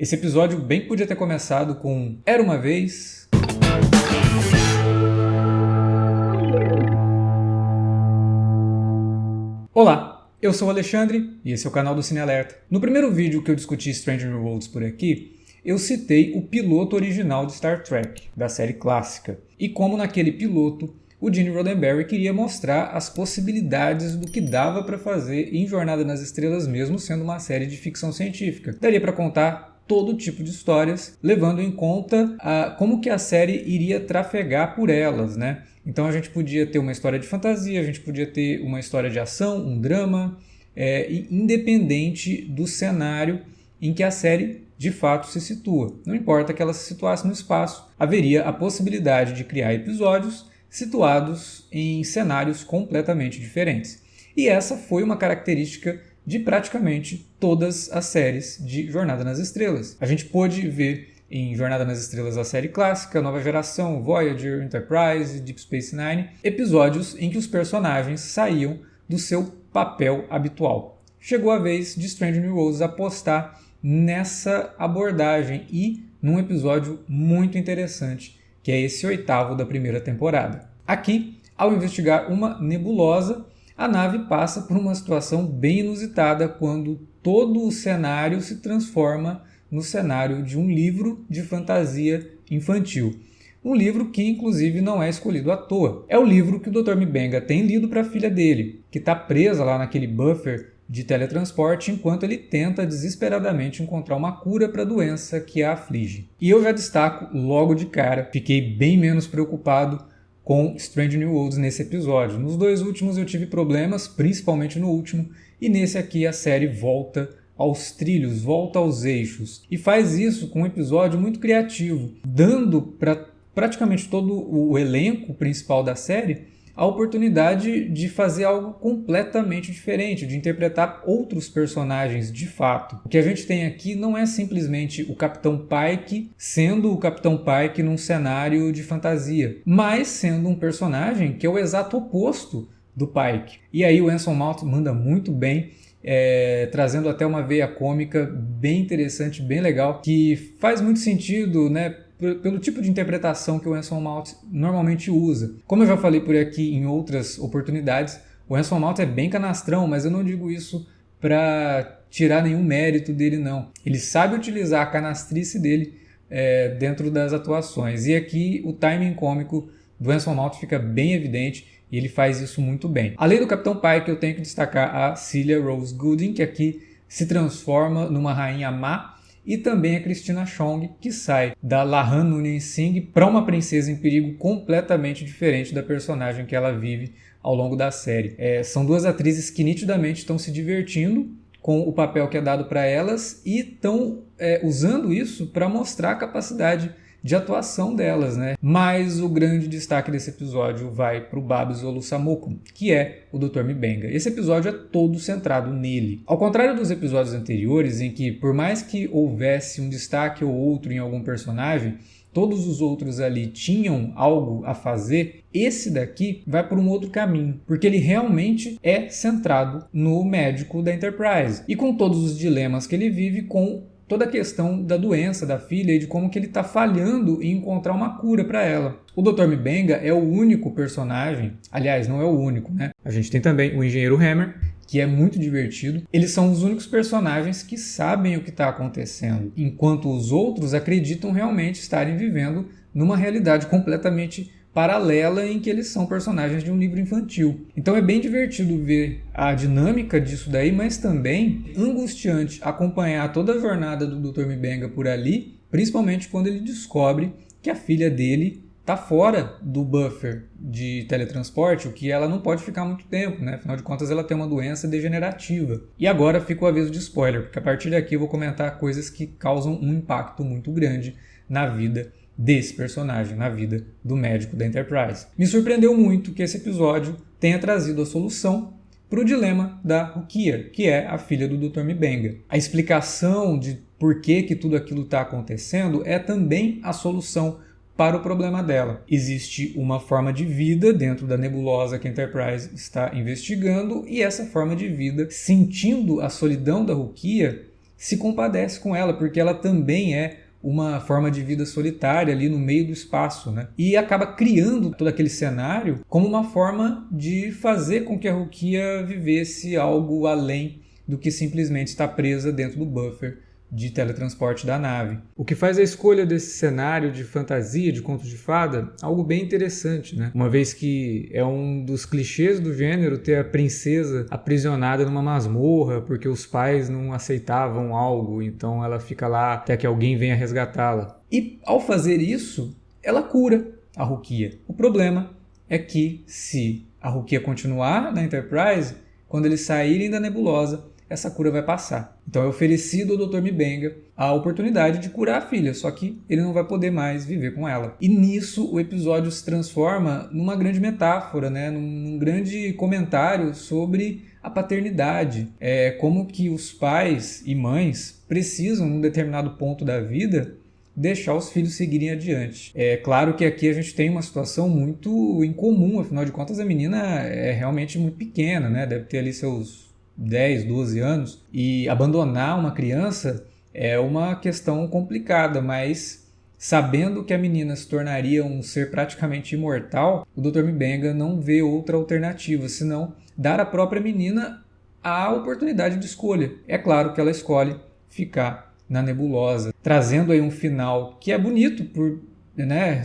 Esse episódio bem podia ter começado com Era uma vez... Olá, eu sou o Alexandre e esse é o canal do Cine Alerta. No primeiro vídeo que eu discuti Strange New Worlds por aqui, eu citei o piloto original de Star Trek, da série clássica, e como naquele piloto o Gene Roddenberry queria mostrar as possibilidades do que dava para fazer em Jornada nas Estrelas, mesmo sendo uma série de ficção científica. Daria para contar todo tipo de histórias, levando em conta como que a série iria trafegar por elas, né? Então a gente podia ter uma história de fantasia, a gente podia ter uma história de ação, um drama, independente do cenário em que a série de fato se situa. Não importa que ela se situasse no espaço, haveria a possibilidade de criar episódios situados em cenários completamente diferentes. E essa foi uma característica de praticamente todas as séries de Jornada nas Estrelas. A gente pôde ver em Jornada nas Estrelas a série clássica, Nova Geração, Voyager, Enterprise, Deep Space Nine, episódios em que os personagens saíam do seu papel habitual. Chegou a vez de Strange New Worlds apostar nessa abordagem e num episódio muito interessante, que é esse 8º da primeira temporada. Aqui, ao investigar uma nebulosa, a nave passa por uma situação bem inusitada quando todo o cenário se transforma no cenário de um livro de fantasia infantil. Um livro que, inclusive, não é escolhido à toa. É o livro que o Dr. M'Benga tem lido para a filha dele, que está presa lá naquele buffer de teletransporte enquanto ele tenta desesperadamente encontrar uma cura para a doença que a aflige. E eu já destaco logo de cara, fiquei bem menos preocupado com Strange New Worlds nesse episódio. Nos dois últimos eu tive problemas, principalmente no último, e nesse aqui a série volta aos trilhos, volta aos eixos. E faz isso com um episódio muito criativo, dando para praticamente todo o elenco principal da série a oportunidade de fazer algo completamente diferente, de interpretar outros personagens de fato. O que a gente tem aqui não é simplesmente o Capitão Pike sendo o Capitão Pike num cenário de fantasia, mas sendo um personagem que é o exato oposto do Pike. E aí o Anson Mount manda muito bem, trazendo até uma veia cômica bem interessante, bem legal, que faz muito sentido, né? Pelo tipo de interpretação que o Anson Mount normalmente usa. Como eu já falei por aqui em outras oportunidades, o Anson Mount é bem canastrão, mas eu não digo isso para tirar nenhum mérito dele, não. Ele sabe utilizar a canastrice dele dentro das atuações. E aqui o timing cômico do Anson Mount fica bem evidente e ele faz isso muito bem. Além do Capitão Pike, eu tenho que destacar a Celia Rose Gooding, que aqui se transforma numa rainha má, e também a Christina Chong, que sai da Lahan Noonien Singh para uma princesa em perigo completamente diferente da personagem que ela vive ao longo da série. São duas atrizes que nitidamente estão se divertindo com o papel que é dado para elas e estão usando isso para mostrar a capacidade de atuação delas, né? Mas o grande destaque desse episódio vai para o Babs Olusanmokun, que é o Dr. M'Benga. Esse episódio é todo centrado nele. Ao contrário dos episódios anteriores, em que por mais que houvesse um destaque ou outro em algum personagem, todos os outros ali tinham algo a fazer, esse daqui vai por um outro caminho, porque ele realmente é centrado no médico da Enterprise e com todos os dilemas que ele vive com toda a questão da doença da filha e de como que ele está falhando em encontrar uma cura para ela. O Dr. M'Benga é o único personagem, aliás, não é o único, né? A gente tem também o Engenheiro Hammer, que é muito divertido. Eles são os únicos personagens que sabem o que está acontecendo, enquanto os outros acreditam realmente estarem vivendo numa realidade completamente paralela em que eles são personagens de um livro infantil. Então é bem divertido ver a dinâmica disso daí, mas também angustiante acompanhar toda a jornada do Dr. M'Benga por ali, principalmente quando ele descobre que a filha dele está fora do buffer de teletransporte, o que ela não pode ficar muito tempo, né? Afinal de contas ela tem uma doença degenerativa. E agora fica o aviso de spoiler, porque a partir daqui eu vou comentar coisas que causam um impacto muito grande na vida desse personagem, na vida do médico da Enterprise. Me surpreendeu muito que esse episódio tenha trazido a solução para o dilema da Rukia, que é a filha do Dr. M'Benga. A explicação de por que tudo aquilo está acontecendo é também a solução para o problema dela. Existe uma forma de vida dentro da nebulosa que a Enterprise está investigando e essa forma de vida, sentindo a solidão da Rukia, se compadece com ela, porque ela também é uma forma de vida solitária ali no meio do espaço, né? E acaba criando todo aquele cenário como uma forma de fazer com que a Rukia vivesse algo além do que simplesmente estar presa dentro do buffer de teletransporte da nave. O que faz a escolha desse cenário de fantasia, de conto de fada, algo bem interessante, né? Uma vez que é um dos clichês do gênero ter a princesa aprisionada numa masmorra porque os pais não aceitavam algo, então ela fica lá até que alguém venha resgatá-la. E ao fazer isso, ela cura a Rukia. O problema é que se a Rukia continuar na Enterprise, quando eles saírem da nebulosa, essa cura vai passar. Então é oferecido ao Dr. M'Benga a oportunidade de curar a filha, só que ele não vai poder mais viver com ela. E nisso o episódio se transforma numa grande metáfora, né? num grande comentário sobre a paternidade. Como que os pais e mães precisam, num determinado ponto da vida, deixar os filhos seguirem adiante. É claro que aqui a gente tem uma situação muito incomum, afinal de contas a menina é realmente muito pequena, né? Deve ter ali seus 10, 12 anos, e abandonar uma criança é uma questão complicada, mas sabendo que a menina se tornaria um ser praticamente imortal, o Dr. M'Benga não vê outra alternativa, senão dar à própria menina a oportunidade de escolha. É claro que ela escolhe ficar na nebulosa, trazendo aí um final que é bonito por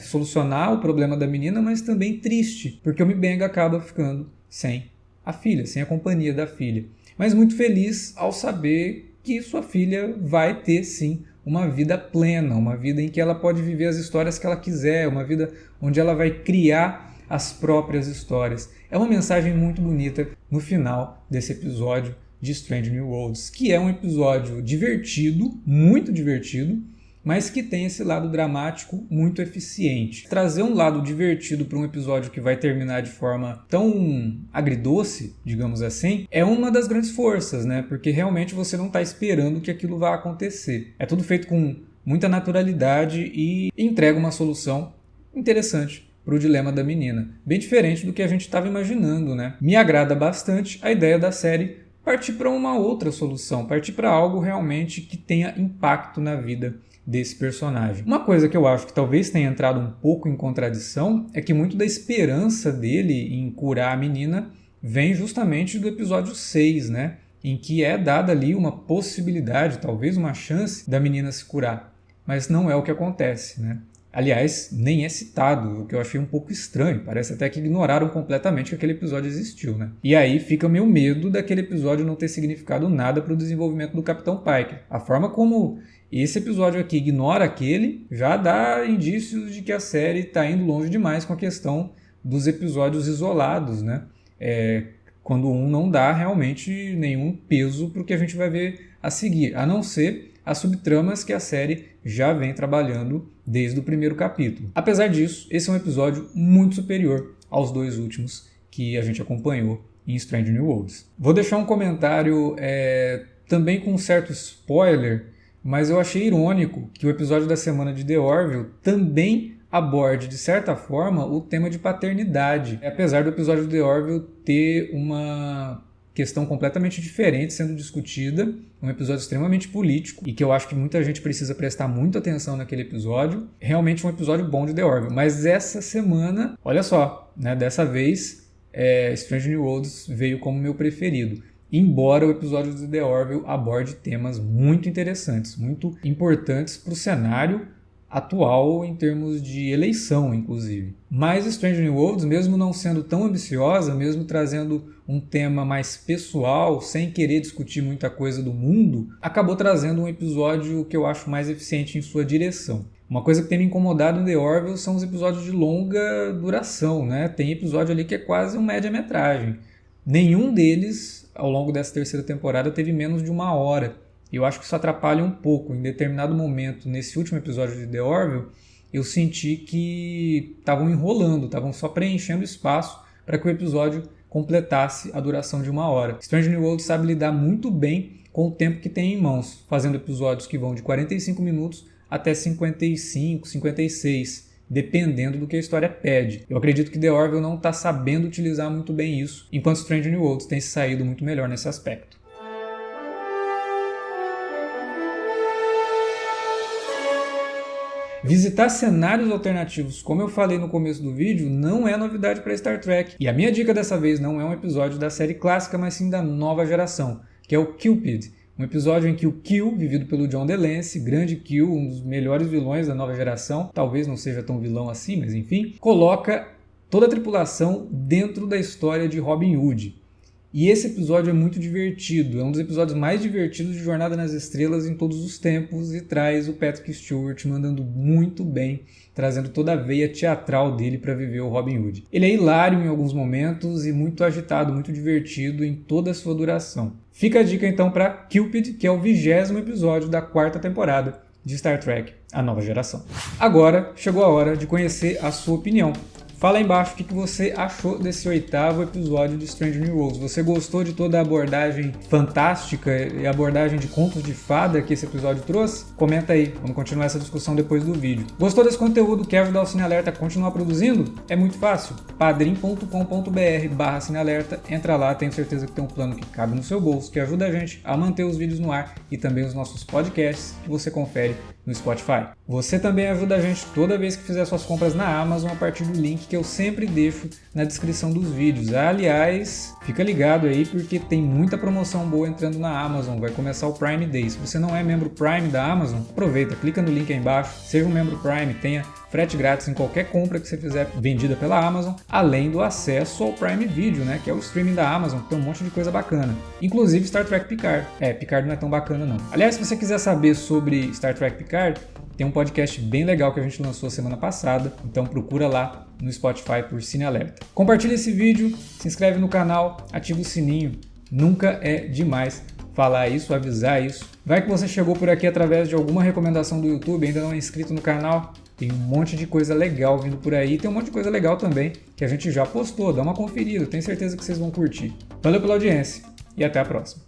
solucionar o problema da menina, mas também triste, porque o M'Benga acaba ficando sem a filha, sem a companhia da filha. Mas muito feliz ao saber que sua filha vai ter sim uma vida plena, uma vida em que ela pode viver as histórias que ela quiser, uma vida onde ela vai criar as próprias histórias. É uma mensagem muito bonita no final desse episódio de Strange New Worlds, que é um episódio divertido, muito divertido, mas que tem esse lado dramático muito eficiente. Trazer um lado divertido para um episódio que vai terminar de forma tão agridoce, digamos assim, é uma das grandes forças, né? Porque realmente você não está esperando que aquilo vá acontecer. É tudo feito com muita naturalidade e entrega uma solução interessante para o dilema da menina. Bem diferente do que a gente estava imaginando, né? Me agrada bastante a ideia da série partir para uma outra solução, partir para algo realmente que tenha impacto na vida desse personagem. Uma coisa que eu acho que talvez tenha entrado um pouco em contradição é que muito da esperança dele em curar a menina vem justamente do episódio 6, né? Em que é dada ali uma possibilidade, talvez uma chance da menina se curar. Mas não é o que acontece, né? Aliás, nem é citado, o que eu achei um pouco estranho. Parece até que ignoraram completamente que aquele episódio existiu, né? E aí fica o meu medo daquele episódio não ter significado nada para o desenvolvimento do Capitão Pike. A forma como esse episódio aqui ignora aquele já dá indícios de que a série está indo longe demais com a questão dos episódios isolados, né? Quando um não dá realmente nenhum peso para o que a gente vai ver a seguir, a não ser as subtramas que a série já vem trabalhando desde o primeiro capítulo. Apesar disso, esse é um episódio muito superior aos dois últimos que a gente acompanhou em Strange New Worlds. Vou deixar um comentário também com um certo spoiler, mas eu achei irônico que o episódio da semana de The Orville também aborde, de certa forma, o tema de paternidade. Apesar do episódio de The Orville ter uma questão completamente diferente sendo discutida, um episódio extremamente político e que eu acho que muita gente precisa prestar muita atenção naquele episódio. Realmente um episódio bom de The Orville. Mas essa semana, olha só, né, dessa vez Strange New Worlds veio como meu preferido. Embora o episódio de The Orville aborde temas muito interessantes, muito importantes para o cenário atual em termos de eleição, inclusive. Mas Strange New Worlds, mesmo não sendo tão ambiciosa, mesmo trazendo um tema mais pessoal, sem querer discutir muita coisa do mundo, acabou trazendo um episódio que eu acho mais eficiente em sua direção. Uma coisa que tem me incomodado em The Orville são os episódios de longa duração, né? Tem episódio ali que é quase um média-metragem. Nenhum deles, ao longo dessa terceira temporada, teve menos de 1 hora. E eu acho que isso atrapalha um pouco. Em determinado momento, nesse último episódio de The Orville, eu senti que estavam enrolando, estavam só preenchendo espaço para que o episódio completasse a duração de 1 hora. Strange New Worlds sabe lidar muito bem com o tempo que tem em mãos, fazendo episódios que vão de 45 minutos até 55, 56, dependendo do que a história pede. Eu acredito que The Orville não está sabendo utilizar muito bem isso, enquanto Strange New Worlds tem se saído muito melhor nesse aspecto. Visitar cenários alternativos, como eu falei no começo do vídeo, não é novidade para Star Trek. E a minha dica dessa vez não é um episódio da série clássica, mas sim da nova geração, que é o Cupid. Um episódio em que o Q, vivido pelo John de Lancie, grande Q, um dos melhores vilões da nova geração, talvez não seja tão vilão assim, mas enfim, coloca toda a tripulação dentro da história de Robin Hood. E esse episódio é muito divertido, é um dos episódios mais divertidos de Jornada nas Estrelas em todos os tempos e traz o Patrick Stewart mandando muito bem, trazendo toda a veia teatral dele para viver o Robin Hood. Ele é hilário em alguns momentos e muito agitado, muito divertido em toda a sua duração. Fica a dica então para Cupid, que é o 20º episódio da 4ª temporada de Star Trek, A Nova Geração. Agora chegou a hora de conhecer a sua opinião. Fala aí embaixo o que você achou desse 8º episódio de Strange New Worlds. Você gostou de toda a abordagem fantástica e a abordagem de contos de fada que esse episódio trouxe? Comenta aí, vamos continuar essa discussão depois do vídeo. Gostou desse conteúdo? Quer ajudar o Cine Alerta a continuar produzindo? É muito fácil, padrim.com.br/cinealerta. Entra lá, tenho certeza que tem um plano que cabe no seu bolso, que ajuda a gente a manter os vídeos no ar e também os nossos podcasts que você confere no Spotify. Você também ajuda a gente toda vez que fizer suas compras na Amazon a partir do link que eu sempre deixo na descrição dos vídeos. Aliás, fica ligado aí porque tem muita promoção boa entrando na Amazon, vai começar o Prime Day. Se você não é membro Prime da Amazon, aproveita, clica no link aí embaixo, seja um membro Prime, tenha frete grátis em qualquer compra que você fizer vendida pela Amazon, além do acesso ao Prime Video, né, que é o streaming da Amazon, que tem um monte de coisa bacana. Inclusive Star Trek Picard. Picard não é tão bacana não. Aliás, se você quiser saber sobre Star Trek Picard, tem um podcast bem legal que a gente lançou semana passada, então procura lá no Spotify por Cine Alerta. Compartilha esse vídeo, se inscreve no canal, ativa o sininho, nunca é demais falar isso, avisar isso. Vai que você chegou por aqui através de alguma recomendação do YouTube, ainda não é inscrito no canal, tem um monte de coisa legal vindo por aí, tem um monte de coisa legal também que a gente já postou, dá uma conferida, tenho certeza que vocês vão curtir. Valeu pela audiência e até a próxima.